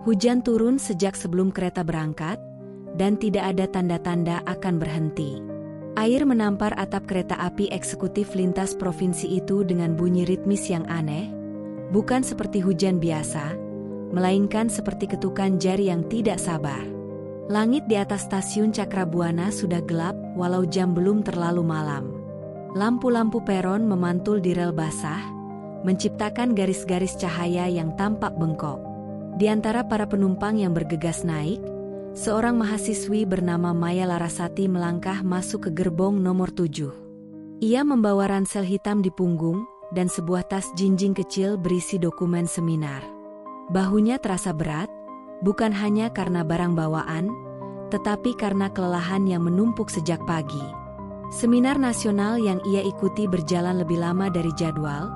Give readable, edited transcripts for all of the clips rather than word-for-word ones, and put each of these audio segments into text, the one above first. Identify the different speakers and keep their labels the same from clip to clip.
Speaker 1: Hujan turun sejak sebelum kereta berangkat, dan tidak ada tanda-tanda akan berhenti. Air menampar atap kereta api eksekutif lintas provinsi itu dengan bunyi ritmis yang aneh, bukan seperti hujan biasa, melainkan seperti ketukan jari yang tidak sabar. Langit di atas stasiun Cakrabuana sudah gelap walau jam belum terlalu malam. Lampu-lampu peron memantul di rel basah, menciptakan garis-garis cahaya yang tampak bengkok. Di antara para penumpang yang bergegas naik, seorang mahasiswi bernama Maya Larasati melangkah masuk ke gerbong nomor 7. Ia membawa ransel hitam di punggung dan sebuah tas jinjing kecil berisi dokumen seminar. Bahunya terasa berat, bukan hanya karena barang bawaan, tetapi karena kelelahan yang menumpuk sejak pagi. Seminar nasional yang ia ikuti berjalan lebih lama dari jadwal,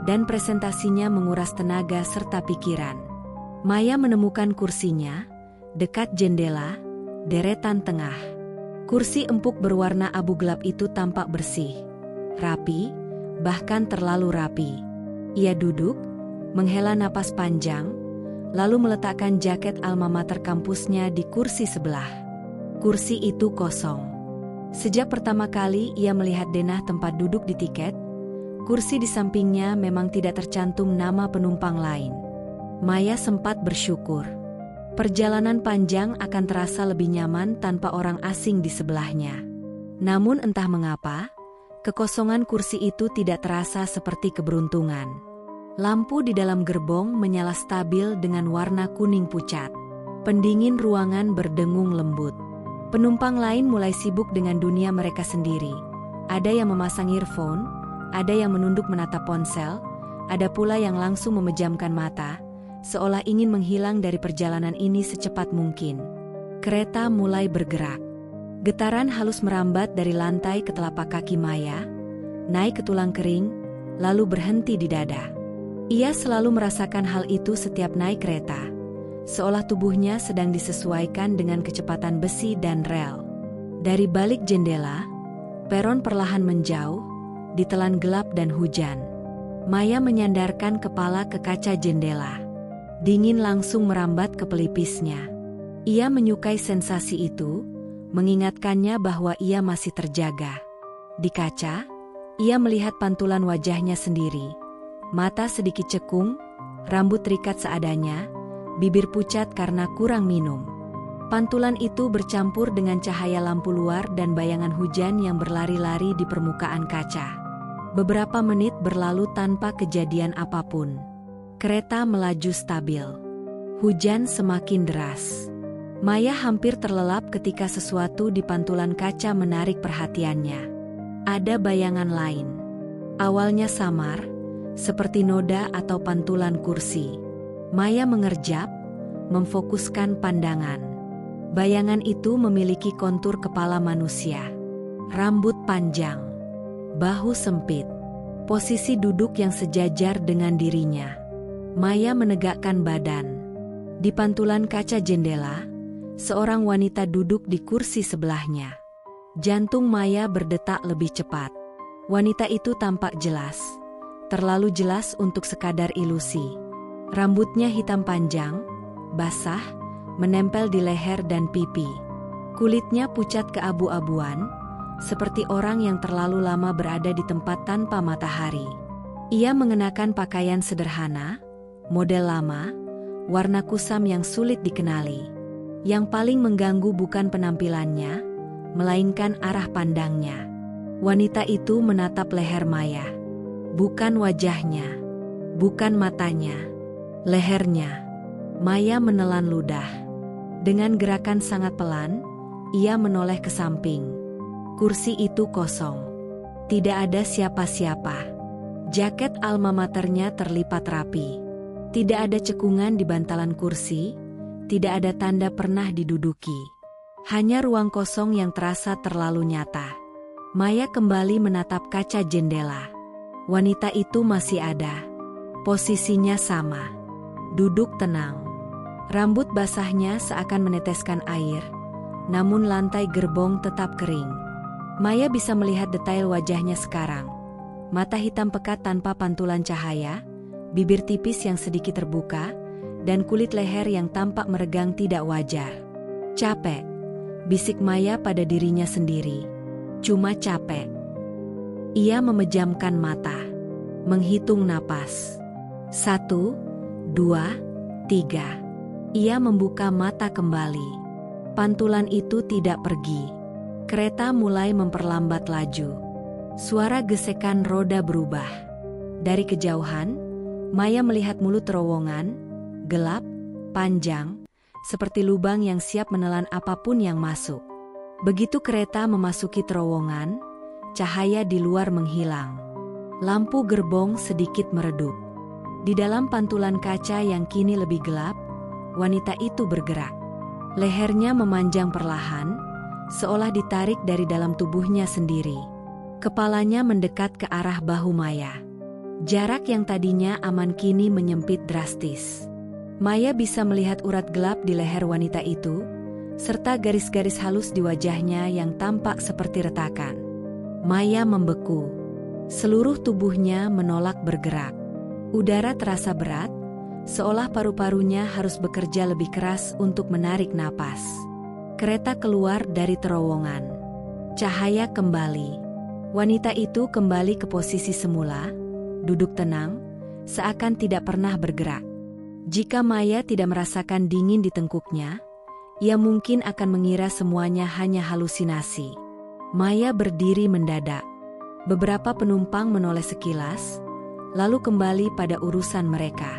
Speaker 1: dan presentasinya menguras tenaga serta pikiran. Maya menemukan kursinya dekat jendela, deretan tengah. Kursi empuk berwarna abu gelap itu tampak bersih, rapi, bahkan terlalu rapi. Ia duduk, menghela napas panjang, lalu meletakkan jaket alma mater kampusnya di kursi sebelah. Kursi itu kosong. Sejak pertama kali ia melihat denah tempat duduk di tiket, kursi di sampingnya memang tidak tercantum nama penumpang lain. Maya sempat bersyukur. Perjalanan panjang akan terasa lebih nyaman tanpa orang asing di sebelahnya. Namun entah mengapa, kekosongan kursi itu tidak terasa seperti keberuntungan. Lampu di dalam gerbong menyala stabil dengan warna kuning pucat. Pendingin ruangan berdengung lembut. Penumpang lain mulai sibuk dengan dunia mereka sendiri. Ada yang memasang earphone, ada yang menunduk menatap ponsel, ada pula yang langsung memejamkan mata, seolah ingin menghilang dari perjalanan ini secepat mungkin. Kereta mulai bergerak. Getaran halus merambat dari lantai ke telapak kaki Maya, naik ke tulang kering, lalu berhenti di dada. Ia selalu merasakan hal itu setiap naik kereta, seolah tubuhnya sedang disesuaikan dengan kecepatan besi dan rel. Dari balik jendela, peron perlahan menjauh, ditelan gelap dan hujan. Maya menyandarkan kepala ke kaca jendela. Dingin langsung merambat ke pelipisnya. Ia menyukai sensasi itu, mengingatkannya bahwa ia masih terjaga. Di kaca, ia melihat pantulan wajahnya sendiri. Mata sedikit cekung, rambut terikat seadanya, bibir pucat karena kurang minum. Pantulan itu bercampur dengan cahaya lampu luar dan bayangan hujan yang berlari-lari di permukaan kaca. Beberapa menit berlalu tanpa kejadian apapun. Kereta melaju stabil. Hujan semakin deras. Maya hampir terlelap ketika sesuatu di pantulan kaca menarik perhatiannya. Ada bayangan lain. Awalnya samar, seperti noda atau pantulan kursi. Maya mengerjap, memfokuskan pandangan. Bayangan itu memiliki kontur kepala manusia. Rambut panjang, bahu sempit, posisi duduk yang sejajar dengan dirinya. Maya menegakkan badan. Di pantulan kaca jendela, seorang wanita duduk di kursi sebelahnya. Jantung Maya berdetak lebih cepat. Wanita itu tampak jelas. Terlalu jelas untuk sekadar ilusi. Rambutnya hitam panjang, basah, menempel di leher dan pipi. Kulitnya pucat keabu-abuan, seperti orang yang terlalu lama berada di tempat tanpa matahari. Ia mengenakan pakaian sederhana, model lama, warna kusam yang sulit dikenali. Yang paling mengganggu bukan penampilannya, melainkan arah pandangnya. Wanita itu menatap leher Maya. Bukan wajahnya, bukan matanya, lehernya. Maya menelan ludah. Dengan gerakan sangat pelan, ia menoleh ke samping. Kursi itu kosong. Tidak ada siapa-siapa. Jaket alma maternya terlipat rapi. Tidak ada cekungan di bantalan kursi, tidak ada tanda pernah diduduki. Hanya ruang kosong yang terasa terlalu nyata. Maya kembali menatap kaca jendela. Wanita itu masih ada. Posisinya sama. Duduk tenang. Rambut basahnya seakan meneteskan air, namun lantai gerbong tetap kering. Maya bisa melihat detail wajahnya sekarang. Mata hitam pekat tanpa pantulan cahaya, bibir tipis yang sedikit terbuka, dan kulit leher yang tampak meregang tidak wajar. Capek, bisik Maya pada dirinya sendiri. Cuma capek. Ia memejamkan mata, menghitung napas. 1, 2, 3. Ia membuka mata kembali. Pantulan itu tidak pergi. Kereta mulai memperlambat laju. Suara gesekan roda berubah. Dari kejauhan, Maya melihat mulut terowongan, gelap, panjang, seperti lubang yang siap menelan apapun yang masuk. Begitu kereta memasuki terowongan, cahaya di luar menghilang. Lampu gerbong sedikit meredup. Di dalam pantulan kaca yang kini lebih gelap, wanita itu bergerak. Lehernya memanjang perlahan, seolah ditarik dari dalam tubuhnya sendiri. Kepalanya mendekat ke arah bahu Maya. Jarak yang tadinya aman kini menyempit drastis. Maya bisa melihat urat gelap di leher wanita itu, serta garis-garis halus di wajahnya yang tampak seperti retakan. Maya membeku. Seluruh tubuhnya menolak bergerak. Udara terasa berat, seolah paru-parunya harus bekerja lebih keras untuk menarik napas. Kereta keluar dari terowongan. Cahaya kembali. Wanita itu kembali ke posisi semula, duduk tenang, seakan tidak pernah bergerak. Jika Maya tidak merasakan dingin di tengkuknya, ia mungkin akan mengira semuanya hanya halusinasi. Maya berdiri mendadak. Beberapa penumpang menoleh sekilas, lalu kembali pada urusan mereka.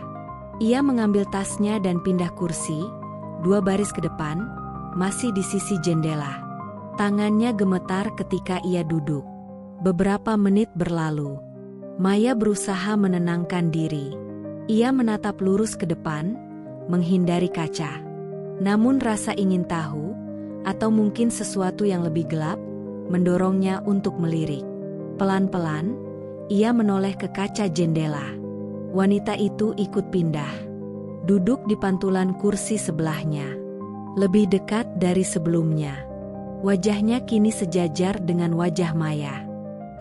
Speaker 1: Ia mengambil tasnya dan pindah kursi, 2 baris ke depan, masih di sisi jendela. Tangannya gemetar ketika ia duduk. Beberapa menit berlalu. Maya berusaha menenangkan diri. Ia menatap lurus ke depan, menghindari kaca. Namun rasa ingin tahu, atau mungkin sesuatu yang lebih gelap, mendorongnya untuk melirik. Pelan-pelan, ia menoleh ke kaca jendela. Wanita itu ikut pindah. Duduk di pantulan kursi sebelahnya. Lebih dekat dari sebelumnya. Wajahnya kini sejajar dengan wajah Maya.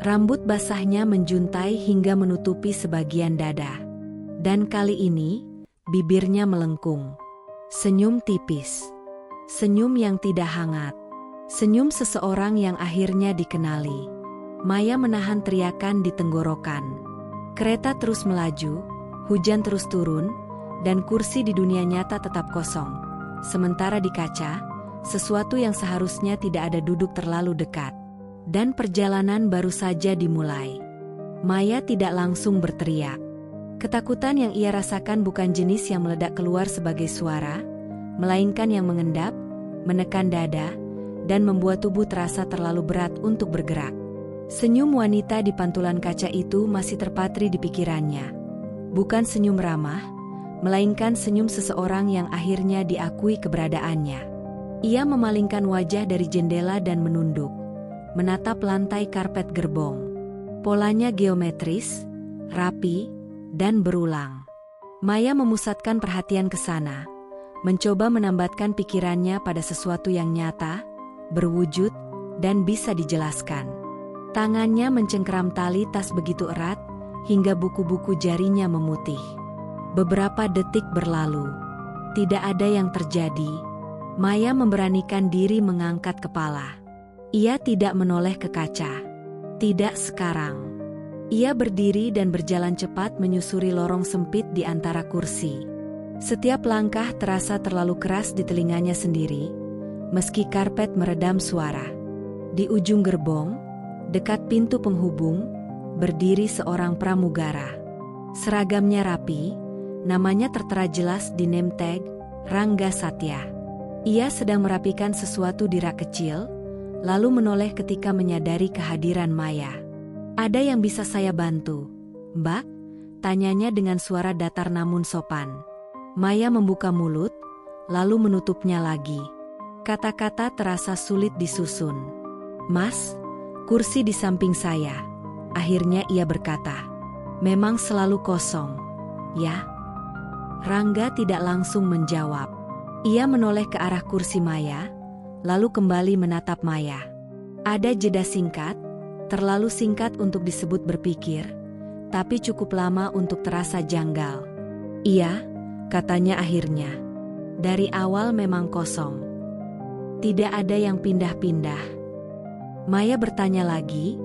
Speaker 1: Rambut basahnya menjuntai hingga menutupi sebagian dada. Dan kali ini, bibirnya melengkung. Senyum tipis. Senyum yang tidak hangat. Senyum seseorang yang akhirnya dikenali. Maya menahan teriakan di tenggorokan. Kereta terus melaju, hujan terus turun, dan kursi di dunia nyata tetap kosong. Sementara di kaca, sesuatu yang seharusnya tidak ada duduk terlalu dekat. Dan perjalanan baru saja dimulai. Maya tidak langsung berteriak. Ketakutan yang ia rasakan bukan jenis yang meledak keluar sebagai suara, melainkan yang mengendap, menekan dada, dan membuat tubuh terasa terlalu berat untuk bergerak. Senyum wanita di pantulan kaca itu masih terpatri di pikirannya. Bukan senyum ramah, melainkan senyum seseorang yang akhirnya diakui keberadaannya. Ia memalingkan wajah dari jendela dan menunduk, menatap lantai karpet gerbong. Polanya geometris, rapi, dan berulang. Maya memusatkan perhatian ke sana, mencoba menambatkan pikirannya pada sesuatu yang nyata, berwujud, dan bisa dijelaskan. Tangannya mencengkeram tali tas begitu erat, hingga buku-buku jarinya memutih. Beberapa detik berlalu. Tidak ada yang terjadi. Maya memberanikan diri mengangkat kepala. Ia tidak menoleh ke kaca. Tidak sekarang. Ia berdiri dan berjalan cepat menyusuri lorong sempit di antara kursi. Setiap langkah terasa terlalu keras di telinganya sendiri, meski karpet meredam suara. Di ujung gerbong, dekat pintu penghubung, berdiri seorang pramugara. Seragamnya rapi, namanya tertera jelas di name tag, Rangga Satya. Ia sedang merapikan sesuatu di rak kecil, lalu menoleh ketika menyadari kehadiran Maya. "Ada yang bisa saya bantu, Mbak?" tanyanya dengan suara datar namun sopan. Maya membuka mulut, lalu menutupnya lagi. Kata-kata terasa sulit disusun. "Mas, kursi di samping saya," akhirnya ia berkata. "Memang selalu kosong, ya?" Rangga tidak langsung menjawab. Ia menoleh ke arah kursi Maya, lalu kembali menatap Maya. Ada jeda singkat, terlalu singkat untuk disebut berpikir, tapi cukup lama untuk terasa janggal. "Iya, katanya akhirnya. Dari awal memang kosong. Tidak ada yang pindah-pindah. Maya bertanya lagi,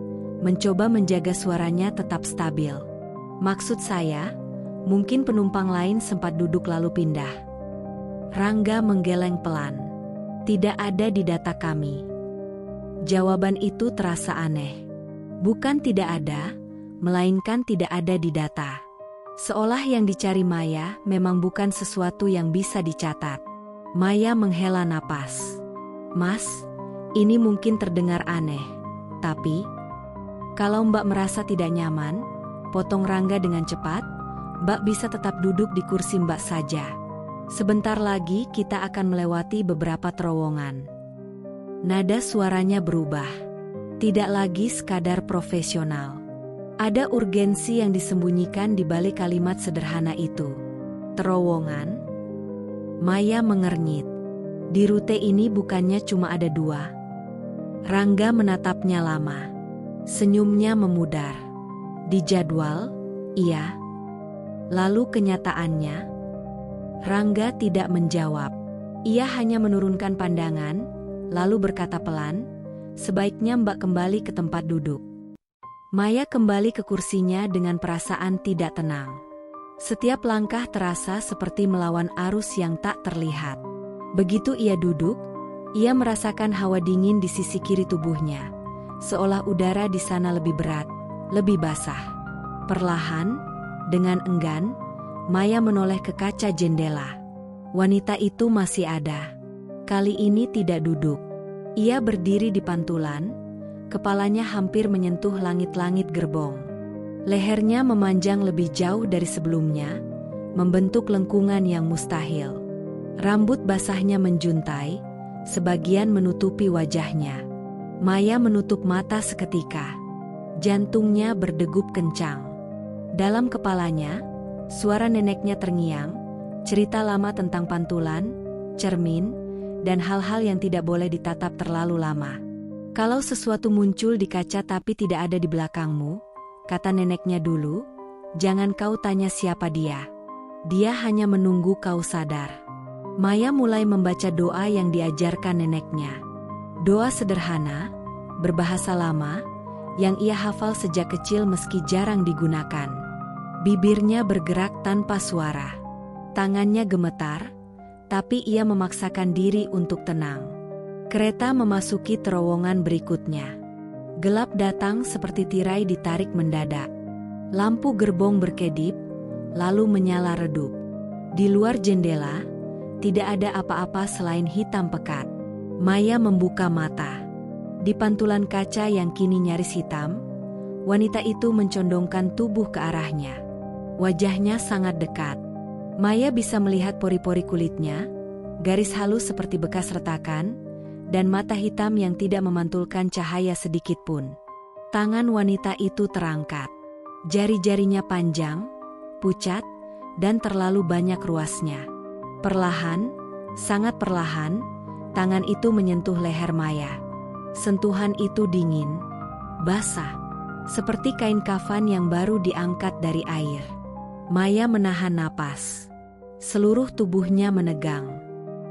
Speaker 1: mencoba menjaga suaranya tetap stabil. Maksud saya, mungkin penumpang lain sempat duduk lalu pindah. Rangga menggeleng pelan. Tidak ada di data kami. Jawaban itu terasa aneh. Bukan tidak ada, melainkan tidak ada di data. Seolah yang dicari Maya memang bukan sesuatu yang bisa dicatat. Maya menghela napas. Mas, ini mungkin terdengar aneh. Tapi, kalau Mbak merasa tidak nyaman, potong Rangga dengan cepat, Mbak bisa tetap duduk di kursi Mbak saja. Sebentar lagi kita akan melewati beberapa terowongan. Nada suaranya berubah. Tidak lagi sekadar profesional. Ada urgensi yang disembunyikan di balik kalimat sederhana itu. Terowongan? Maya mengernyit. Di rute ini bukannya cuma ada 2. Rangga menatapnya lama. Senyumnya memudar. Di jadwal, iya. Lalu kenyataannya? Rangga tidak menjawab. Ia hanya menurunkan pandangan, lalu berkata pelan, sebaiknya Mbak kembali ke tempat duduk. Maya kembali ke kursinya dengan perasaan tidak tenang. Setiap langkah terasa seperti melawan arus yang tak terlihat. Begitu ia duduk, ia merasakan hawa dingin di sisi kiri tubuhnya. Seolah udara di sana lebih berat, lebih basah. Perlahan, dengan enggan, Maya menoleh ke kaca jendela. Wanita itu masih ada. Kali ini tidak duduk. Ia berdiri di pantulan, kepalanya hampir menyentuh langit-langit gerbong. Lehernya memanjang lebih jauh dari sebelumnya, membentuk lengkungan yang mustahil. Rambut basahnya menjuntai, sebagian menutupi wajahnya. Maya menutup mata seketika. Jantungnya berdegup kencang. Dalam kepalanya, suara neneknya terngiang, cerita lama tentang pantulan, cermin, dan hal-hal yang tidak boleh ditatap terlalu lama. Kalau sesuatu muncul di kaca tapi tidak ada di belakangmu, kata neneknya dulu, jangan kau tanya siapa dia. Dia hanya menunggu kau sadar. Maya mulai membaca doa yang diajarkan neneknya. Doa sederhana, berbahasa lama, yang ia hafal sejak kecil meski jarang digunakan. Bibirnya bergerak tanpa suara. Tangannya gemetar, tapi ia memaksakan diri untuk tenang. Kereta memasuki terowongan berikutnya. Gelap datang seperti tirai ditarik mendadak. Lampu gerbong berkedip, lalu menyala redup. Di luar jendela, tidak ada apa-apa selain hitam pekat. Maya membuka mata. Di pantulan kaca yang kini nyaris hitam, wanita itu mencondongkan tubuh ke arahnya. Wajahnya sangat dekat. Maya bisa melihat pori-pori kulitnya, garis halus seperti bekas retakan, dan mata hitam yang tidak memantulkan cahaya sedikit pun. Tangan wanita itu terangkat. Jari-jarinya panjang, pucat, dan terlalu banyak ruasnya. Perlahan, sangat perlahan, tangan itu menyentuh leher Maya. Sentuhan itu dingin, basah, seperti kain kafan yang baru diangkat dari air. Maya menahan napas. Seluruh tubuhnya menegang.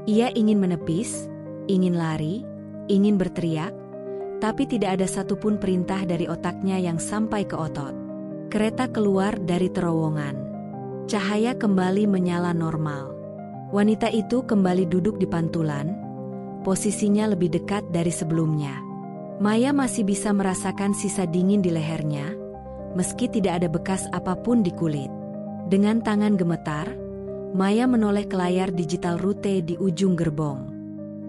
Speaker 1: Ia ingin menepis, ingin lari, ingin berteriak, tapi tidak ada satupun perintah dari otaknya yang sampai ke otot. Kereta keluar dari terowongan. Cahaya kembali menyala normal. Wanita itu kembali duduk di pantulan, posisinya lebih dekat dari sebelumnya. Maya masih bisa merasakan sisa dingin di lehernya, meski tidak ada bekas apapun di kulit. Dengan tangan gemetar, Maya menoleh ke layar digital rute di ujung gerbong.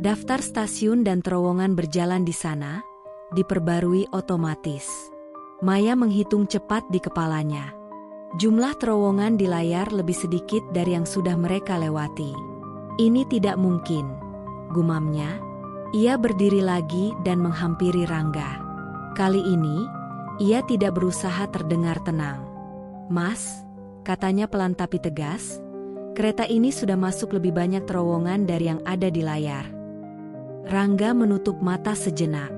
Speaker 1: Daftar stasiun dan terowongan berjalan di sana, diperbarui otomatis. Maya menghitung cepat di kepalanya. Jumlah terowongan di layar lebih sedikit dari yang sudah mereka lewati. Ini tidak mungkin, gumamnya. Ia berdiri lagi dan menghampiri Rangga. Kali ini, ia tidak berusaha terdengar tenang. "Mas," katanya pelan tapi tegas, "kereta ini sudah masuk lebih banyak terowongan dari yang ada di layar." Rangga menutup mata sejenak.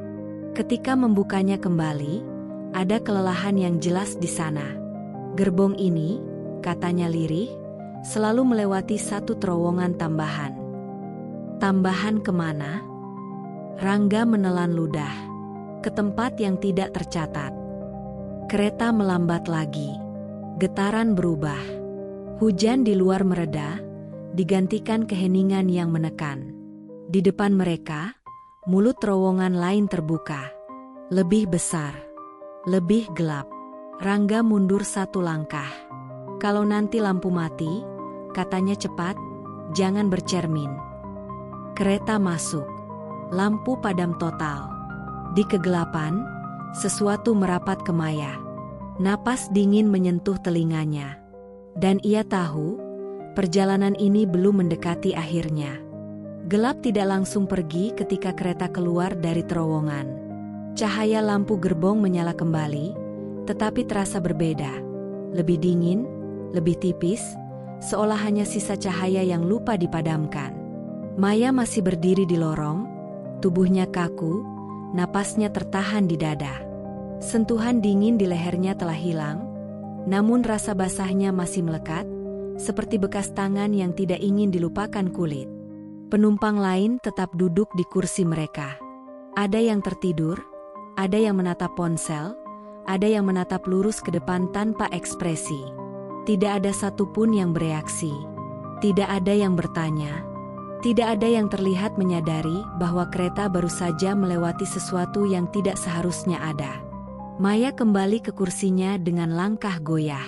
Speaker 1: Ketika membukanya kembali, ada kelelahan yang jelas di sana. "Gerbong ini," katanya lirih, selalu melewati satu terowongan tambahan. Tambahan kemana? Rangga menelan ludah. Ke tempat yang tidak tercatat. Kereta melambat lagi. Getaran berubah. Hujan di luar mereda, digantikan keheningan yang menekan. Di depan mereka, mulut terowongan lain terbuka. Lebih besar. Lebih gelap. Rangga mundur satu langkah. Kalau nanti lampu mati, katanya cepat, jangan bercermin. Kereta masuk. Lampu padam total. Di kegelapan, sesuatu merapat ke Maya. Napas dingin menyentuh telinganya. Dan ia tahu, perjalanan ini belum mendekati akhirnya. Gelap tidak langsung pergi ketika kereta keluar dari terowongan. Cahaya lampu gerbong menyala kembali, tetapi terasa berbeda. Lebih dingin, lebih tipis, seolah hanya sisa cahaya yang lupa dipadamkan. Maya masih berdiri di lorong, tubuhnya kaku, napasnya tertahan di dada. Sentuhan dingin di lehernya telah hilang, namun rasa basahnya masih melekat, seperti bekas tangan yang tidak ingin dilupakan kulit. Penumpang lain tetap duduk di kursi mereka. Ada yang tertidur, ada yang menatap ponsel, ada yang menatap lurus ke depan tanpa ekspresi. Tidak ada satupun yang bereaksi. Tidak ada yang bertanya. Tidak ada yang terlihat menyadari bahwa kereta baru saja melewati sesuatu yang tidak seharusnya ada. Maya kembali ke kursinya dengan langkah goyah.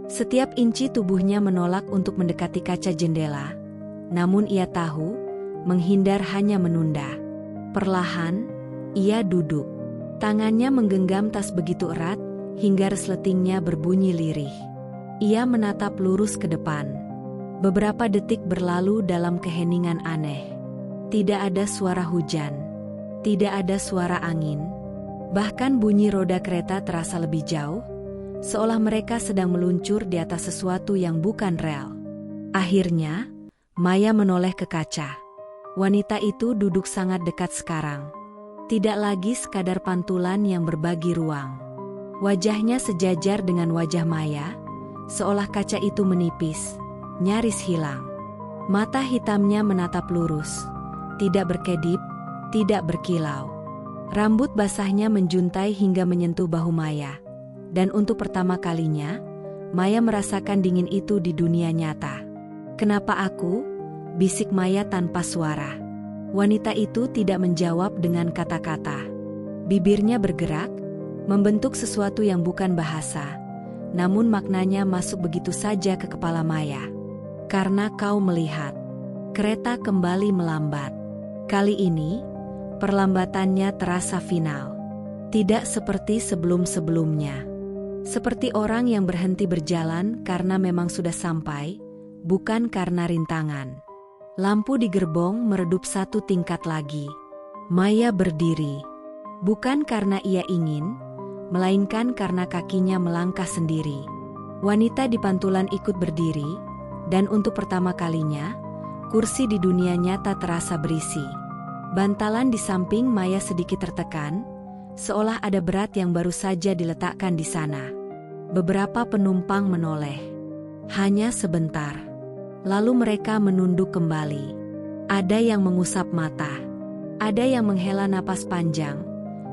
Speaker 1: Setiap inci tubuhnya menolak untuk mendekati kaca jendela. Namun ia tahu, menghindar hanya menunda. Perlahan, ia duduk. Tangannya menggenggam tas begitu erat, hingga resletingnya berbunyi lirih. Ia menatap lurus ke depan. Beberapa detik berlalu dalam keheningan aneh. Tidak ada suara hujan. Tidak ada suara angin. Bahkan bunyi roda kereta terasa lebih jauh, seolah mereka sedang meluncur di atas sesuatu yang bukan rel. Akhirnya, Maya menoleh ke kaca. Wanita itu duduk sangat dekat sekarang. Tidak lagi sekadar pantulan yang berbagi ruang. Wajahnya sejajar dengan wajah Maya, seolah kaca itu menipis, nyaris hilang. Mata hitamnya menatap lurus, tidak berkedip, tidak berkilau. Rambut basahnya menjuntai hingga menyentuh bahu Maya. Dan untuk pertama kalinya, Maya merasakan dingin itu di dunia nyata. "Kenapa aku?" bisik Maya tanpa suara. Wanita itu tidak menjawab dengan kata-kata. Bibirnya bergerak, membentuk sesuatu yang bukan bahasa. Namun maknanya masuk begitu saja ke kepala Maya. "Karena kau melihat." Kereta kembali melambat. Kali ini, perlambatannya terasa final. Tidak seperti sebelum-sebelumnya. Seperti orang yang berhenti berjalan karena memang sudah sampai, bukan karena rintangan. Lampu di gerbong meredup satu tingkat lagi. Maya berdiri. Bukan karena ia ingin, melainkan karena kakinya melangkah sendiri. Wanita di pantulan ikut berdiri, dan untuk pertama kalinya, kursi di dunia nyata terasa berisi. Bantalan di samping Maya sedikit tertekan, seolah ada berat yang baru saja diletakkan di sana. Beberapa penumpang menoleh. Hanya sebentar. Lalu mereka menunduk kembali. Ada yang mengusap mata. Ada yang menghela napas panjang,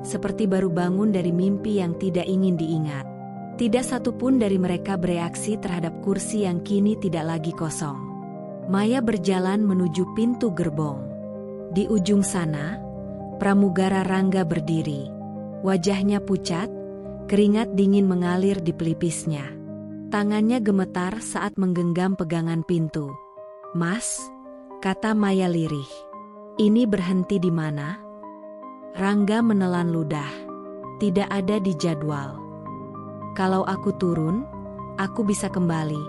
Speaker 1: seperti baru bangun dari mimpi yang tidak ingin diingat. Tidak satupun dari mereka bereaksi terhadap kursi yang kini tidak lagi kosong. Maya berjalan menuju pintu gerbong. Di ujung sana, pramugara Rangga berdiri. Wajahnya pucat, keringat dingin mengalir di pelipisnya. Tangannya gemetar saat menggenggam pegangan pintu. "Mas," kata Maya lirih. "Ini berhenti di mana?" Rangga menelan ludah. "Tidak ada di jadwal." "Kalau aku turun, aku bisa kembali."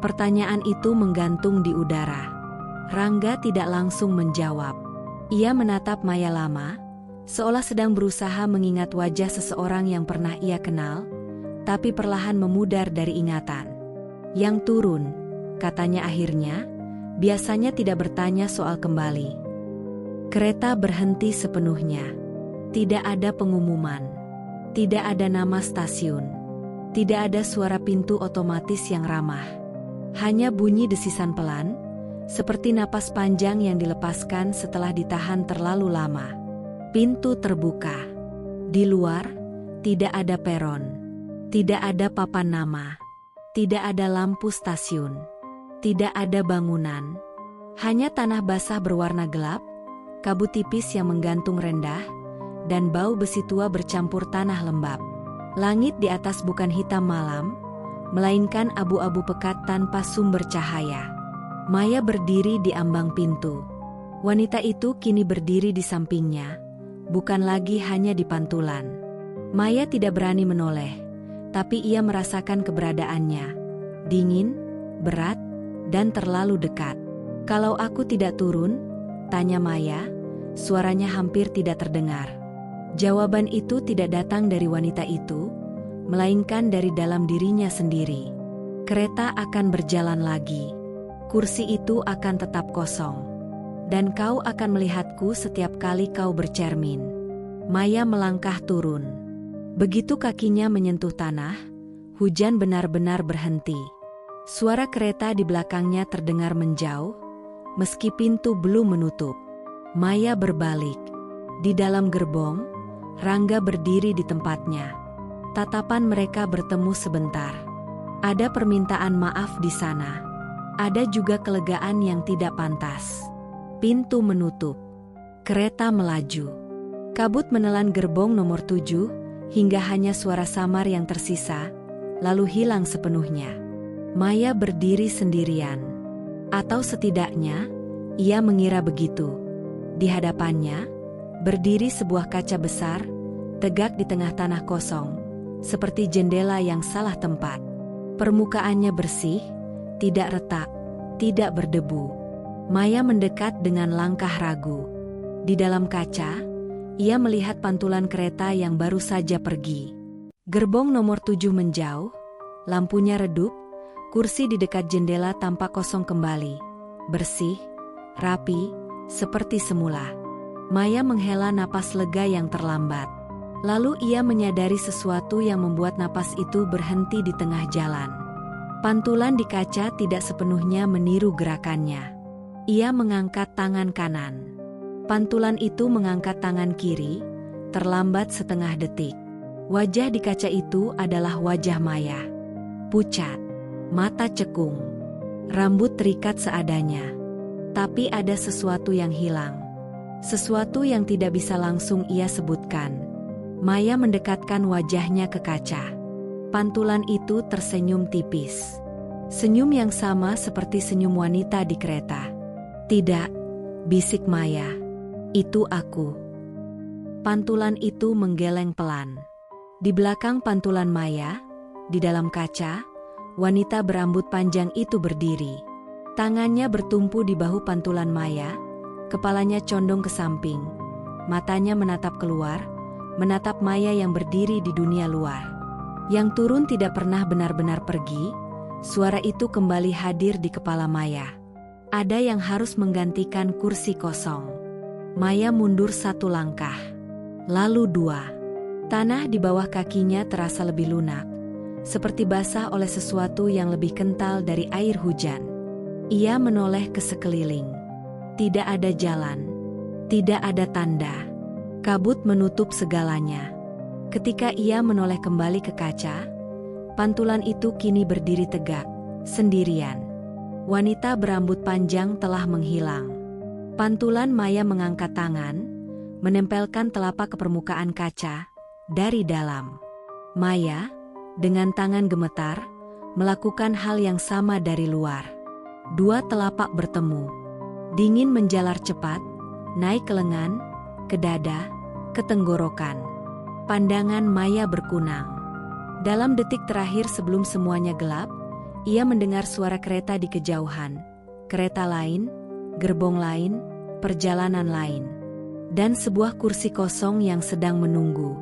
Speaker 1: Pertanyaan itu menggantung di udara. Rangga tidak langsung menjawab. Ia menatap Maya lama, seolah sedang berusaha mengingat wajah seseorang yang pernah ia kenal, tapi perlahan memudar dari ingatan. "Yang turun," katanya akhirnya, biasanya tidak bertanya soal kembali. Kereta berhenti sepenuhnya. Tidak ada pengumuman. Tidak ada nama stasiun. Tidak ada suara pintu otomatis yang ramah. Hanya bunyi desisan pelan, seperti napas panjang yang dilepaskan setelah ditahan terlalu lama. Pintu terbuka. Di luar, tidak ada peron. Tidak ada papan nama. Tidak ada lampu stasiun. Tidak ada bangunan. Hanya tanah basah berwarna gelap, kabut tipis yang menggantung rendah, dan bau besi tua bercampur tanah lembab. Langit di atas bukan hitam malam, melainkan abu-abu pekat tanpa sumber cahaya. Maya berdiri di ambang pintu. Wanita itu kini berdiri di sampingnya, bukan lagi hanya di pantulan. Maya tidak berani menoleh, tapi ia merasakan keberadaannya. Dingin, berat, dan terlalu dekat. "Kalau aku tidak turun?" tanya Maya, suaranya hampir tidak terdengar. Jawaban itu tidak datang dari wanita itu, melainkan dari dalam dirinya sendiri. Kereta akan berjalan lagi. Kursi itu akan tetap kosong. Dan kau akan melihatku setiap kali kau bercermin. Maya melangkah turun. Begitu kakinya menyentuh tanah, hujan benar-benar berhenti. Suara kereta di belakangnya terdengar menjauh, meski pintu belum menutup. Maya berbalik. Di dalam gerbong, Rangga berdiri di tempatnya. Tatapan mereka bertemu sebentar. Ada permintaan maaf di sana. Ada juga kelegaan yang tidak pantas. Pintu menutup. Kereta melaju. Kabut menelan gerbong nomor 7, hingga hanya suara samar yang tersisa, lalu hilang sepenuhnya. Maya berdiri sendirian. Atau setidaknya, ia mengira begitu. Di hadapannya, berdiri sebuah kaca besar, tegak di tengah tanah kosong, seperti jendela yang salah tempat. Permukaannya bersih, tidak retak, tidak berdebu. Maya mendekat dengan langkah ragu. Di dalam kaca, ia melihat pantulan kereta yang baru saja pergi. Gerbong nomor 7 menjauh, lampunya redup, kursi di dekat jendela tampak kosong kembali. Bersih, rapi, seperti semula. Maya menghela napas lega yang terlambat. Lalu ia menyadari sesuatu yang membuat napas itu berhenti di tengah jalan. Pantulan di kaca tidak sepenuhnya meniru gerakannya. Ia mengangkat tangan kanan. Pantulan itu mengangkat tangan kiri, terlambat setengah detik. Wajah di kaca itu adalah wajah Maya. Pucat, mata cekung, rambut terikat seadanya. Tapi ada sesuatu yang hilang. Sesuatu yang tidak bisa langsung ia sebutkan. Maya mendekatkan wajahnya ke kaca. Pantulan itu tersenyum tipis. Senyum yang sama seperti senyum wanita di kereta. "Tidak," bisik Maya. "Itu aku." Pantulan itu menggeleng pelan. Di belakang pantulan Maya, di dalam kaca, wanita berambut panjang itu berdiri. Tangannya bertumpu di bahu pantulan Maya. Kepalanya condong ke samping, matanya menatap keluar, menatap Maya yang berdiri di dunia luar. Yang turun tidak pernah benar-benar pergi, suara itu kembali hadir di kepala Maya. Ada yang harus menggantikan kursi kosong. Maya mundur 1 langkah, lalu 2. Tanah di bawah kakinya terasa lebih lunak, seperti basah oleh sesuatu yang lebih kental dari air hujan. Ia menoleh ke sekeliling. Tidak ada jalan. Tidak ada tanda. Kabut menutup segalanya. Ketika ia menoleh kembali ke kaca, pantulan itu kini berdiri tegak, sendirian. Wanita berambut panjang telah menghilang. Pantulan Maya mengangkat tangan, menempelkan telapak ke permukaan kaca, dari dalam. Maya, dengan tangan gemetar, melakukan hal yang sama dari luar. 2 telapak bertemu. Dingin menjalar cepat, naik ke lengan, ke dada, ke tenggorokan. Pandangan Maya berkunang. Dalam detik terakhir sebelum semuanya gelap, ia mendengar suara kereta di kejauhan. Kereta lain, gerbong lain, perjalanan lain. Dan sebuah kursi kosong yang sedang menunggu.